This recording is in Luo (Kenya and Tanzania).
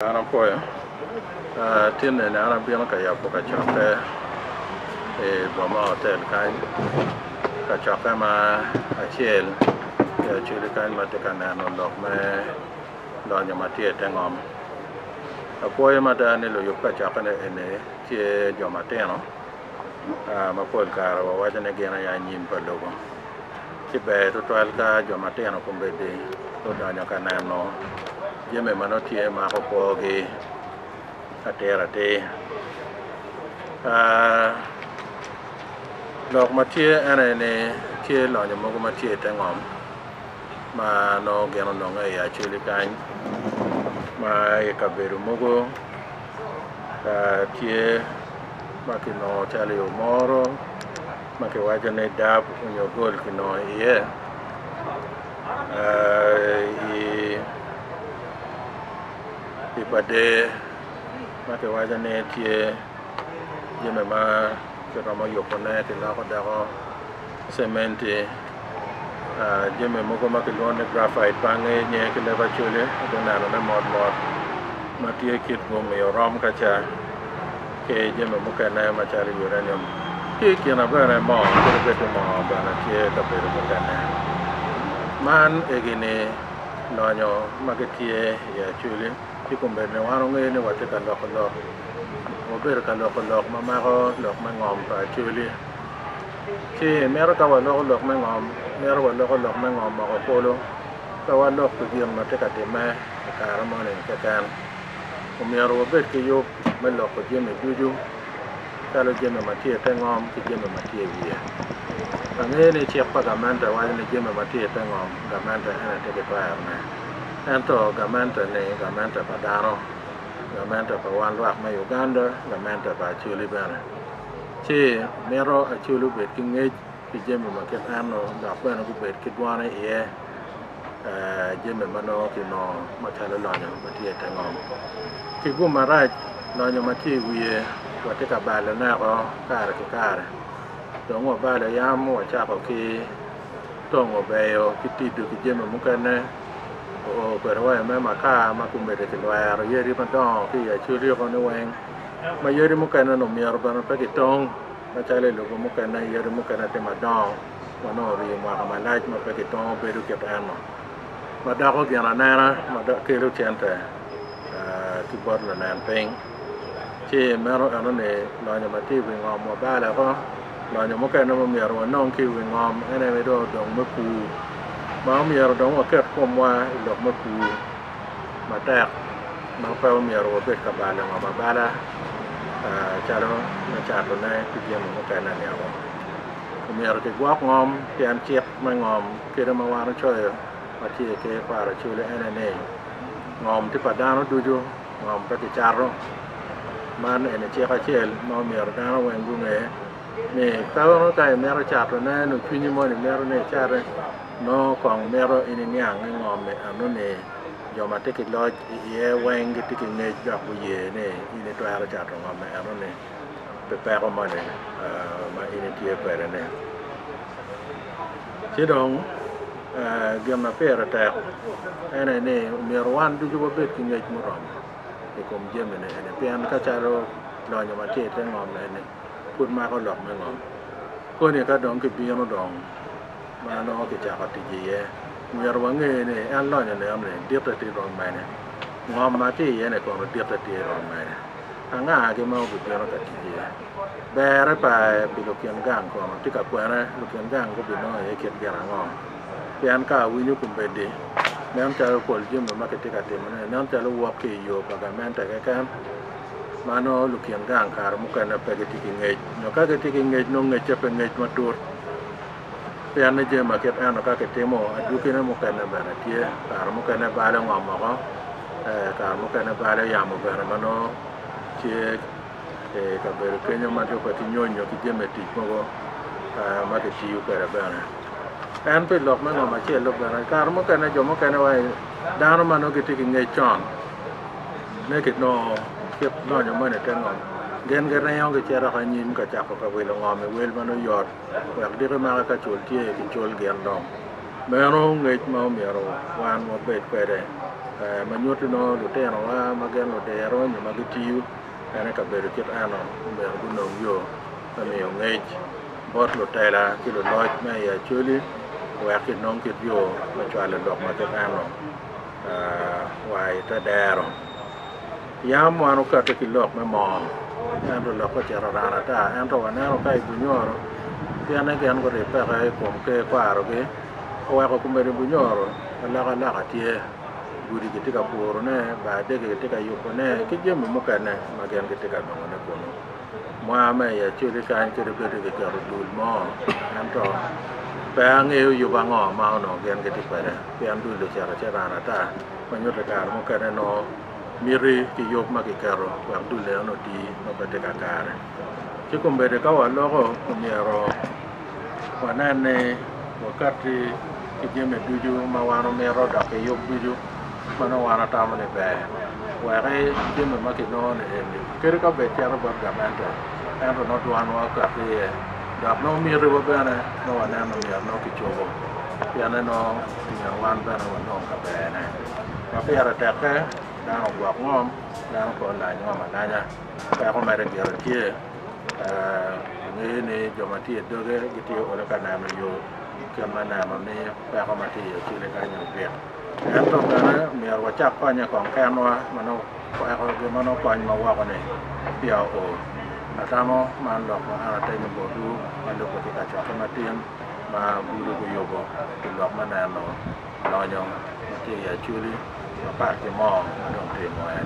Ana poi tiene ne ana bien ka ya poka chate boma hotel kan ka chaka ma achiel ya chiri kan ma te kan no lok me lo nya ma tie tengom apoy ma da ne lo yup ka chaka ne ene tie jo ma te no ma pol ka wa ne gena ya nyim pa logo ti be to twal ka jo ma te no kumbe de to da nya ka na no Jeme mano tie ma ko pogi atera te lok ma tie ene ne tie lo nya mo ma tie tengom ma no geno no ngai ya chili kan ma e ka beru mogo tie ma ki no chali o moro ma ke waje ne dab unyo gol ki no ye Ipade mate waja ne tie jeme ma ke ramo yopone ke la ko daro sementi jeme mo ko ma ke lone graphite pange nye ke le bachule do na na mod ma tie kit go me rom ka cha ke jeme mo ka na ma cha uranium ke na ba na mo ko be to mo ba na tie ka be mo ka na man egine nonyo ma ke tie ya chuleที่ผมเป็นในว่าโรงเรียนในวัดที่กันหลอกผมเป็นกันหลอกมาก็หลอกไม่งอมไปช่วยเลยที่แม่เราก็ว่าหลอกไม่งอมแม่เราว่าหลอกไม่งอมมาก็โผล่ก็ว่าหลอกตัวเดียวมาที่กันที่แม่การมาเนี่ยแค่การผมแม่เราเป็นกี่ยุบไม่หลอกตัวเดียวไม่ยุ่ถ้าเราเจอมาที่แต่งอมที่เจอมาที่เวียอันนี้ในเชียบปากกามันแต่ว่าในเจอมาที่แต่งอมกามันแต่ให้ที่เกิดว่าEnto gamante ne gamante padano gamante pa wan luak ma Uganda gamante pa chuli bana chi mero a chulu bet ki ngej ki jeme ma ket ano da bana ku bet ki dwana ye jeme mano ki no ma chala lonyo ma tie tangom ki gu maraj lonyo ma ti wiye wa te ka bala na ko kare ki kare to ngo bala yam wa cha ko ki to ngo beyo ki tidu ki jeme mu kane peroว่าแม่มาฆ่ามาคุมเบ็ดถึงว่าเราเยอะที่มันต้องที่จะช่วยเรียกคนในเวงมาเยอะที่มุกกันนั่นหนุ่มมีอะไรบ้างไปกิจงมาใช้เลยหรือว่ามุกกันนั่นเยอะที่มุกกันนั่นที่มาดองมาโน่รีมาทำมาไล่มาไปกิจงไปดูเก็บแอนมาดาวก็เกี่ยงอะไรนะมาดาวคือลูกเชนแต่ที่บอสละแนนเพลงที่แม่เราอันนั้นเนี่ยเราจะมาที่วิ่งงอมมาบ้าแล้วก็เราจะมุกกันนั่นมันมีอะไรน้องคิววิ่งงอมไอ้เนี่ยไม่ดูดงมือปูมามีอะไรดองว่าเกิดความว่าหลอกมือปูมาแตกมาเป้ามีอะไรว่าเป็นกับบาลมาบ้าละจาร์มาจาร์ตัวนี้ที่เดียวมันก็นั่นเนี่ยว่ามีอะไรที่วอกงอมเปลี่ยนเจี๊ยบไม่งอมเกี่ยวมาวางช่วยมาที่เกี่ยวกับอะไรช่วยเลยไอ้นั่นเองงอมที่ปัดด้านดูดูงอมปฏิจารณ์มันเอ็นเจี๊ยบเชี่ยมามีอะไรด้านเราเองดูเนี่ยนี่เขาต้องการมีอะไรจาร์ตัวนี้หนุ่มพี่นี่มันมีอะไรเนี่ยจาร์no kong mero ini niang ngom ne anu ne yo ma te ki lo ye weng ki ki ne ja ku ye ne ini to ara ja ngom ne anu ne pe pe ko ma ne ma ini tie pe ne ti dong gem na pe ra ta ene ne mero wan du ju be ki ne mu rom e kom jem ne ne pe an ka cha ro lo yo ma te te ngom ne put ma ko lok me ngom ko ne ka dong ki bi no dongมาโน่กิจการติจีเย่มีอะไรบ้างเนี่ยอันล่อเนี่ยเนี่ยมันเดียบตัดตีรองไปเนี่ยงอมมาที่เย่เนี่ยก็มันเดียบตัดตีรองไปเนี่ยทางง่ายที่มันเป็นเรื่องตัดจีแบร์ไปปีลูกเขียนก้างก็มันที่กับกวนนะลูกเขียนก้างก็เป็นน้อยเขียนแก่ละงอมเปลี่ยนก้าววิญญาณคุมไปดีแม้จะเราควรยืมมาเกิดที่กัดเต็มเนี่ยแม้จะเราวัวขี่อยู่กับการแม่แต่แก่มาโน่ลูกเขียนก้างขามุกันไปกิจกิเงยเนาะก็กิจกิเงยน้องเงยจะเป็นเงยมาตัวแต่อันนี้เจอมาเก็บแอนก็เก็บเทมดูกินมุกันนะแบบนั้นที่การมุกันนะบาร์งอมมาก็การมุกันนะบาร์ยามุกันมันโน่ที่กับเบอร์เกนยมาที่ปฏิญญาที่เจอมาติดมันก็มาที่ที่อยู่กันแบบนั้นแอนเป็นหลอกมันมาเชื่อหลอกแบบนั้นการมุกันนะจอมุกันนะไว้ดาวมันโน่กิจกินเงยจอนเนี่ยกิจโน่เก็บโน่ยังไม่ได้แต่งงานเดินกันในห้องก็เจอเราขยินก็จับกับเวลงอมเวลมันยอดแบบเดี๋ยวมาก็จูดที่จูดเกียนดอง mero ngej ma mero wan mo bet kwede manyuti no luteno wa magen lo dero ni magitiu ene ka bedo kit ano mero guno yo miyo ngej bot lutela kilo loj me ya chuli waki non kit yo ma chwale dok ma kit ano wai ta dero yam wanu kata kilok me mo ento lok ko chero rana ta ento wanero kai bunyoro piane gen ko repe kai kom ke kwaro ge wa ko kumere bunyoro la tie gudi kitika puro ne ba de kitika yuko ne kijemu mukane magen kitika no ne kono mwa me ya chuli kan kire bede ke karo dul mo ento bang yu bango ma no gen kitika re pian dul de chera rana ta manyote kar mukane no miri ki yok ma ki karo wa dule no di no bete ka kare ki kumbere ka wa loko kumiero wanane wakati ki jeme duju ma wano mero da ke yok duju mana wana tamane be wa re jeme ma ki no ne ni kere ka be tiara ba gamanta ando no duan wa ka te da no miri wa bana no wana no ya no ki chogo piana no ya wan bana wa no ka be ne ka piara te ke đang quạt ngon đang còn lại ngon mà đây nha cái hôm nay được giờ kia người này cho mà thiệt được cái tiêu ở cái này mà vô cái mà này mà này cái hôm nay thì chỉ là cái nhiều việc em trong đó mình ở chắc coi nhà còn kem mà nó cái mà nó coi mà qua cái này biểu ồ là sao nó mà lọc mà ăn tay mình bỏ đu mà được cái cả chọn cái mà tiền mà bù được cái vô thì lọc mà này nó nhau mà thì chưa đi mà bạn cái mò nó đồng tiền ngoài này